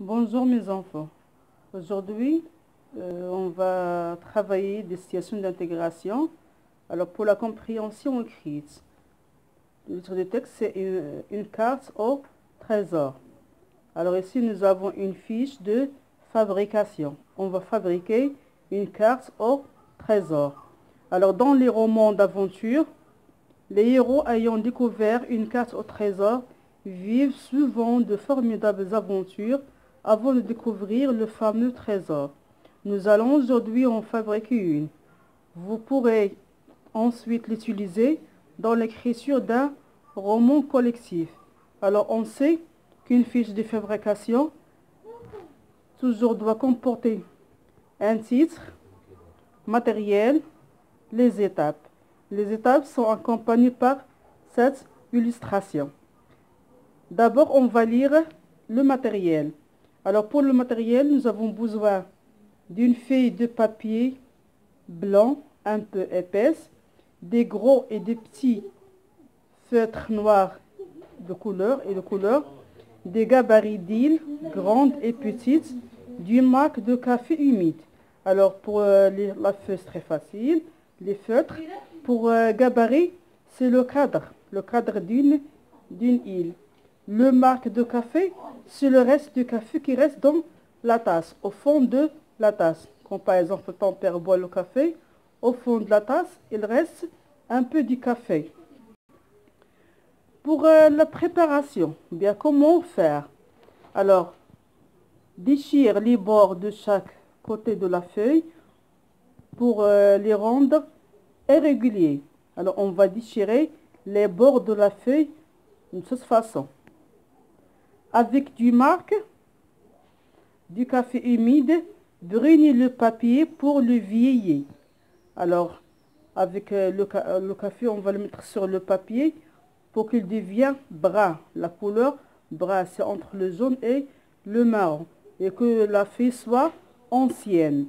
Bonjour mes enfants. Aujourd'hui, on va travailler des situations d'intégration. Alors pour la compréhension écrite, le titre du texte c'est une carte au trésor. Alors ici nous avons une fiche de fabrication. On va fabriquer une carte au trésor. Alors dans les romans d'aventure, les héros ayant découvert une carte au trésor vivent souvent de formidables aventures avant de découvrir le fameux trésor. Nous allons aujourd'hui en fabriquer une. Vous pourrez ensuite l'utiliser dans l'écriture d'un roman collectif. Alors on sait qu'une fiche de fabrication toujours doit comporter un titre, matériel, les étapes. Les étapes sont accompagnées par cette illustration. D'abord, on va lire le matériel. Alors pour le matériel, nous avons besoin d'une feuille de papier blanc un peu épaisse, des gros et des petits feutres noirs de couleur, des gabarits d'îles grandes et petites, d'une marque de café humide. Alors pour la feuille, c'est très facile. Les feutres, pour gabarit, c'est le cadre d'une île. Le marque de café, c'est le reste du café qui reste dans la tasse, au fond de la tasse. Quand par exemple ton père boit le café, au fond de la tasse, il reste un peu du café. Pour la préparation, bien comment faire? Alors, déchire les bords de chaque côté de la feuille pour les rendre irréguliers. Alors, on va déchirer les bords de la feuille de cette façon. Avec du marque, du café humide, brunir le papier pour le vieillir. Alors, avec le café, on va le mettre sur le papier pour qu'il devienne brun. La couleur brun, c'est entre le jaune et le marron. Et que la feuille soit ancienne.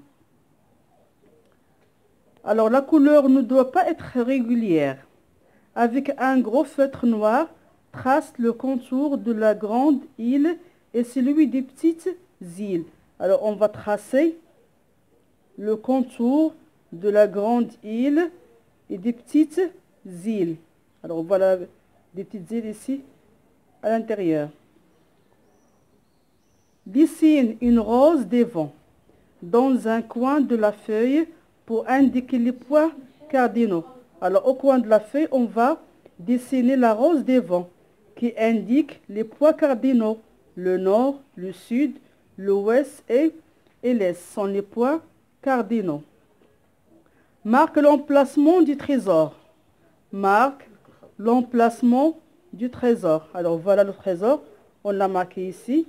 Alors, la couleur ne doit pas être régulière. Avec un gros feutre noir, trace le contour de la grande île et celui des petites îles. Alors, on va tracer le contour de la grande île et des petites îles. Alors, voilà des petites îles ici à l'intérieur. Dessine une rose des vents dans un coin de la feuille pour indiquer les points cardinaux. Alors, au coin de la feuille, on va dessiner la rose des vents qui indique les points cardinaux. Le nord, le sud, l'ouest et l'est sont les points cardinaux. Marque l'emplacement du trésor. Marque l'emplacement du trésor. Alors, voilà le trésor. On l'a marqué ici.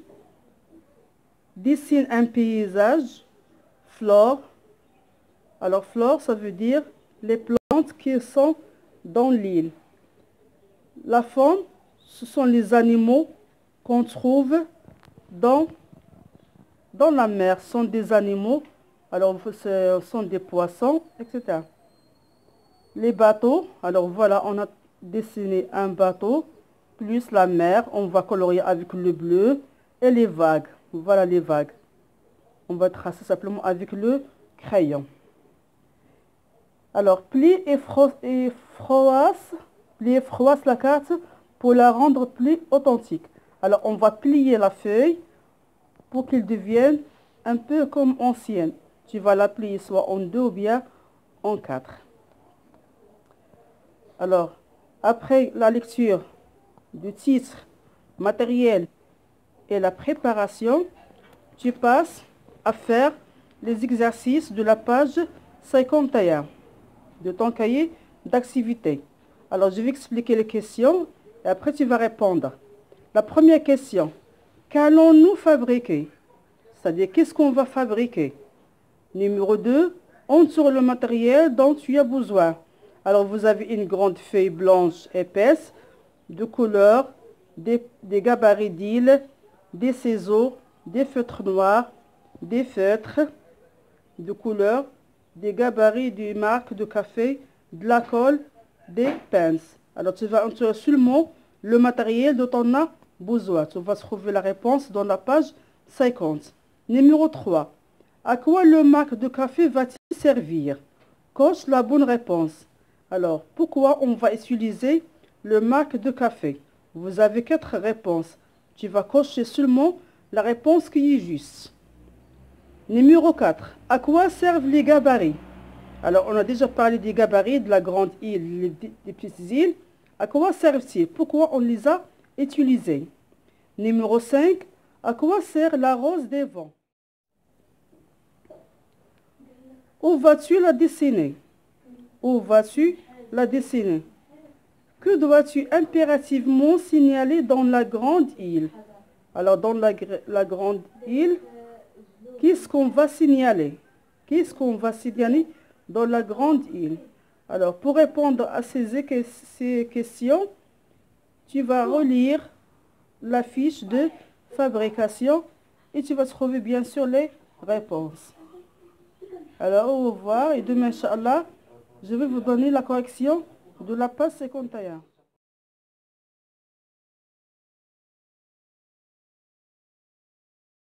Dessine un paysage. Flore. Alors, flore, ça veut dire les plantes qui sont dans l'île. La faune, ce sont les animaux qu'on trouve dans la mer. Ce sont des animaux, alors ce sont des poissons, etc. Les bateaux, alors voilà, on a dessiné un bateau, plus la mer, on va colorier avec le bleu, et les vagues. Voilà les vagues. On va tracer simplement avec le crayon. Alors, plie et froisse la carte pour la rendre plus authentique. Alors, on va plier la feuille pour qu'elle devienne un peu comme ancienne. Tu vas la plier soit en 2 ou bien en 4. Alors, après la lecture du titre, matériel et la préparation, tu passes à faire les exercices de la page 51 de ton cahier d'activité. Alors, je vais expliquer les questions et après tu vas répondre. La première question, qu'allons-nous fabriquer? C'est-à-dire, qu'est-ce qu'on va fabriquer? Numéro 2, entoure le matériel dont tu as besoin. Alors, vous avez une grande feuille blanche épaisse, de couleur, des gabarits d'île, des ciseaux, des feutres noirs, des feutres de couleur, des gabarits de marque de café, de la colle, des pinces. Alors, tu vas entourer seulement le matériel dont on a besoin. Tu vas trouver la réponse dans la page 50. Numéro 3. À quoi le marque de café va-t-il servir? Coche la bonne réponse. Alors, pourquoi on va utiliser le marque de café? Vous avez 4 réponses. Tu vas cocher seulement la réponse qui est juste. Numéro 4. À quoi servent les gabarits? Alors, on a déjà parlé des gabarits de la grande île, des petites îles. À quoi servent-ils? Pourquoi on les a utilisés? Numéro 5. À quoi sert la rose des vents? Où vas-tu la dessiner? Où vas-tu la dessiner? Que dois-tu impérativement signaler dans la grande île? Alors, dans la grande île, qu'est-ce qu'on va signaler? Qu'est-ce qu'on va signaler dans la grande île? Alors, pour répondre à ces questions, tu vas relire la fiche de fabrication et tu vas trouver bien sûr les réponses. Alors, au revoir et demain, Inch'Allah, je vais vous donner la correction de la page 51.